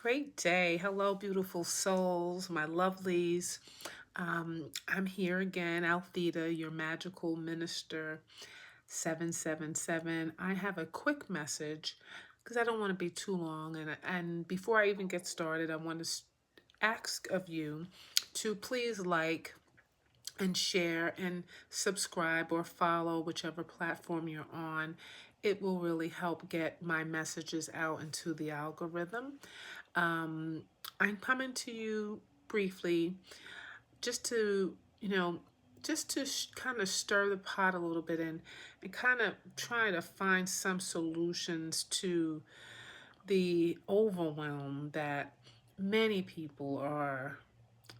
Great day. Hello, beautiful souls, my lovelies. I'm here again, Altheta, your magical minister 777. I have a quick message because I don't want to be too long. And before I even get started, I want to ask of you to please like and share and subscribe or follow whichever platform you're on. It will really help get my messages out into the algorithm. Um, I'm coming to you briefly just to, just to kind of stir the pot a little bit and kind of try to find some solutions to the overwhelm that many people are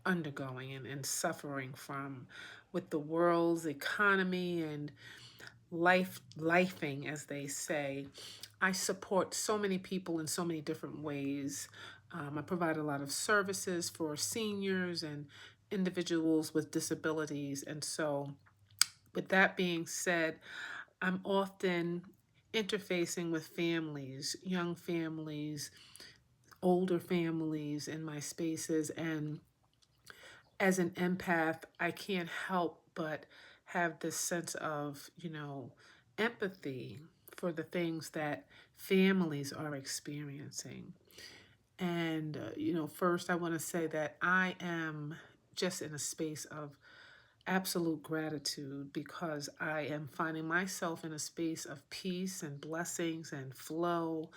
undergoing and suffering from with the world's economy and lifing, as they say. I support so many people in so many different ways. I provide a lot of services for seniors and individuals with disabilities. And so, with that being said, I'm often interfacing with families, young families, older families in my spaces. And as an empath, I can't help but have this sense of, empathy for the things that families are experiencing. And, first, I want to say that I am just in a space of absolute gratitude because I am finding myself in a space of peace and blessings and flow.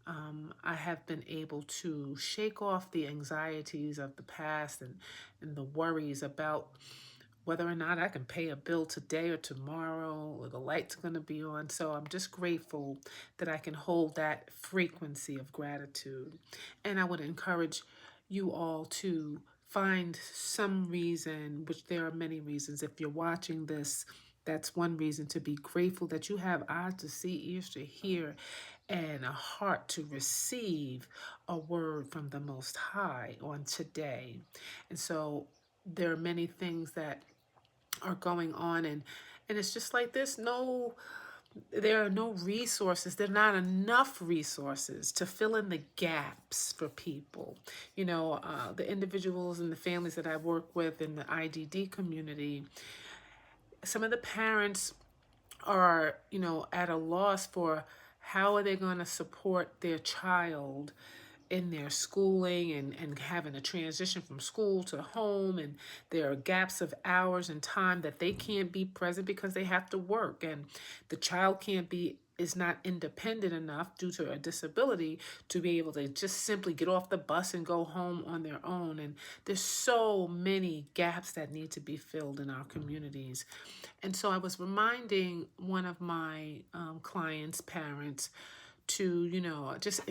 I have been able to shake off the anxieties of the past and the worries about whether or not I can pay a bill today or tomorrow or the light's going to be on. So I'm just grateful that I can hold that frequency of gratitude. And I would encourage you all to find some reason, which there are many reasons. If you're watching this, that's one reason to be grateful that you have eyes to see, ears to hear, and a heart to receive a word from the Most High on today. And so there are many things that are going on, and it's just like this. No, there are no resources. There are not enough resources to fill in the gaps for people. The individuals and the families that I work with in the IDD community, some of the parents are, at a loss for how are they going to support their child in their schooling and having a transition from school to home, and there are gaps of hours and time that they can't be present because they have to work, and the child is not independent enough due to a disability to be able to just simply get off the bus and go home on their own. And there's so many gaps that need to be filled in our communities. And so I was reminding one of my clients' parents to, just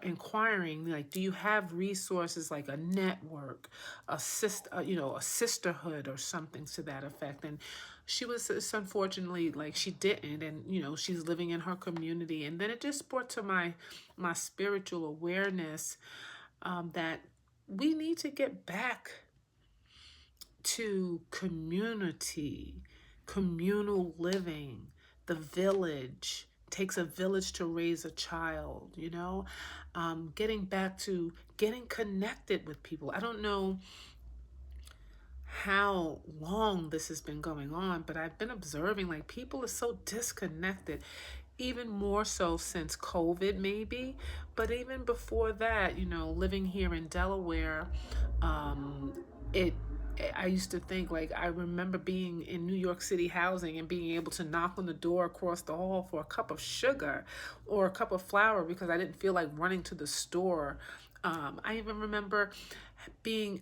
inquiring, like, do you have resources like a network, a sisterhood or something to that effect? And she was, it's unfortunately, like, she didn't. And, she's living in her community. And then it just brought to my spiritual awareness that we need to get back to community, communal living, the village. Takes a village to raise a child, getting back to getting connected with people. I don't know how long this has been going on, but I've been observing like people are so disconnected, even more so since COVID maybe, but even before that, living here in Delaware, it I used to think, like, I remember being in New York City housing and being able to knock on the door across the hall for a cup of sugar or a cup of flour because I didn't feel like running to the store. I even remember being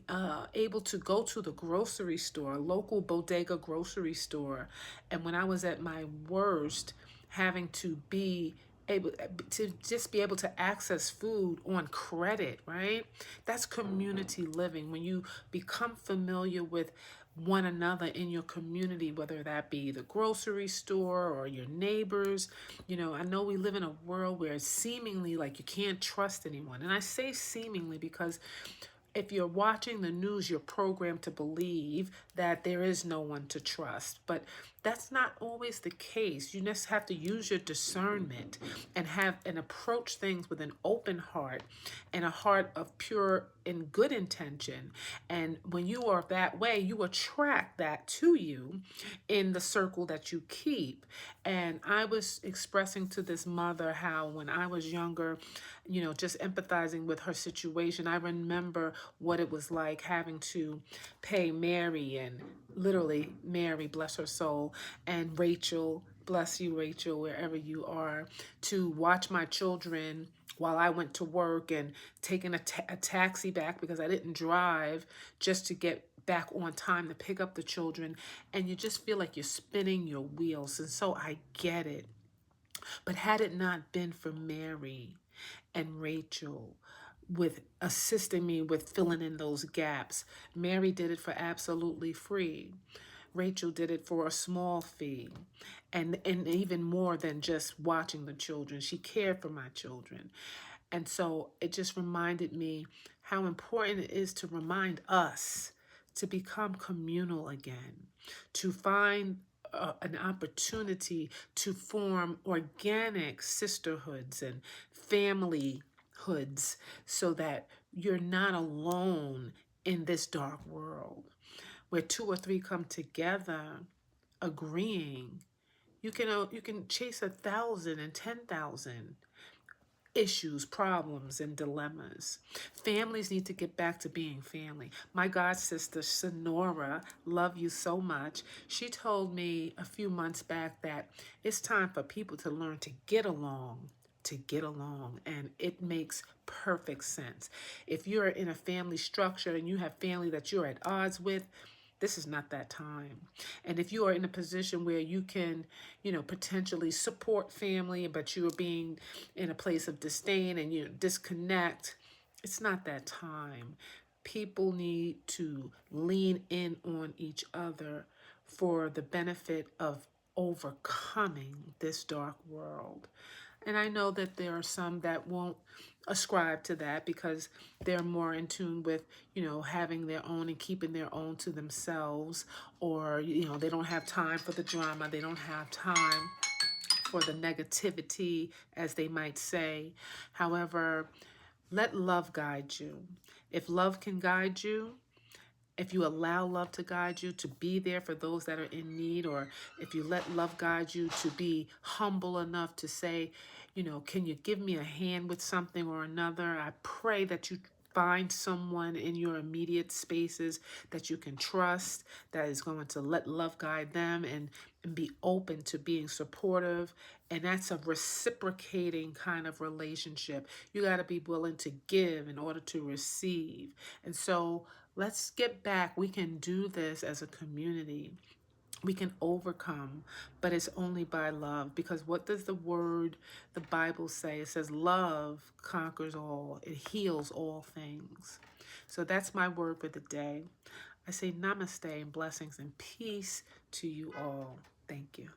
able to go to the grocery store, local bodega grocery store, and when I was at my worst, having to be able to just be able to access food on credit, right? That's community living. When you become familiar with one another in your community, whether that be the grocery store or your neighbors. I know we live in a world where it's seemingly like you can't trust anyone. And I say seemingly because if you're watching the news, you're programmed to believe that there is no one to trust. But That's not always the case. You just have to use your discernment and approach things with an open heart and a heart of pure and good intention. And when you are that way, you attract that to you in the circle that you keep. And I was expressing to this mother how when I was younger, just empathizing with her situation, I remember what it was like having to pay Mary, and literally Mary, bless her soul, and Rachel, bless you, Rachel, wherever you are, to watch my children while I went to work, and taking a taxi back because I didn't drive, just to get back on time to pick up the children. And you just feel like you're spinning your wheels. And so I get it. But had it not been for Mary and Rachel with assisting me with filling in those gaps, Mary did it for absolutely free. Rachel did it for a small fee, and even more than just watching the children. She cared for my children. And so it just reminded me how important it is to remind us to become communal again, to find an opportunity to form organic sisterhoods and family hoods, so that you're not alone in this dark world. Where two or three come together agreeing, you can chase 1,000 and 10,000 issues, problems, and dilemmas. Families need to get back to being family. My god sister, Sonora, love you so much. She told me a few months back that it's time for people to learn to get along. To get along, and it makes perfect sense. If you're in a family structure and you have family that you're at odds with, this is not that time. And if you are in a position where you can, potentially support family, but you're being in a place of disdain and you disconnect, it's not that time. People need to lean in on each other for the benefit of overcoming this dark world. And I know that there are some that won't ascribe to that because they're more in tune with, having their own and keeping their own to themselves, or, they don't have time for the drama. They don't have time for the negativity, as they might say. However, let love guide you. If love can guide you, if you allow love to guide you, to be there for those that are in need, or if you let love guide you to be humble enough to say, can you give me a hand with something or another? I pray that you find someone in your immediate spaces that you can trust, that is going to let love guide them, and be open to being supportive. And that's a reciprocating kind of relationship. You got to be willing to give in order to receive. And so let's get back. We can do this as a community. We can overcome, but it's only by love. Because what does the Bible say? It says love conquers all. It heals all things. So that's my word for the day. I say namaste and blessings and peace to you all. Thank you.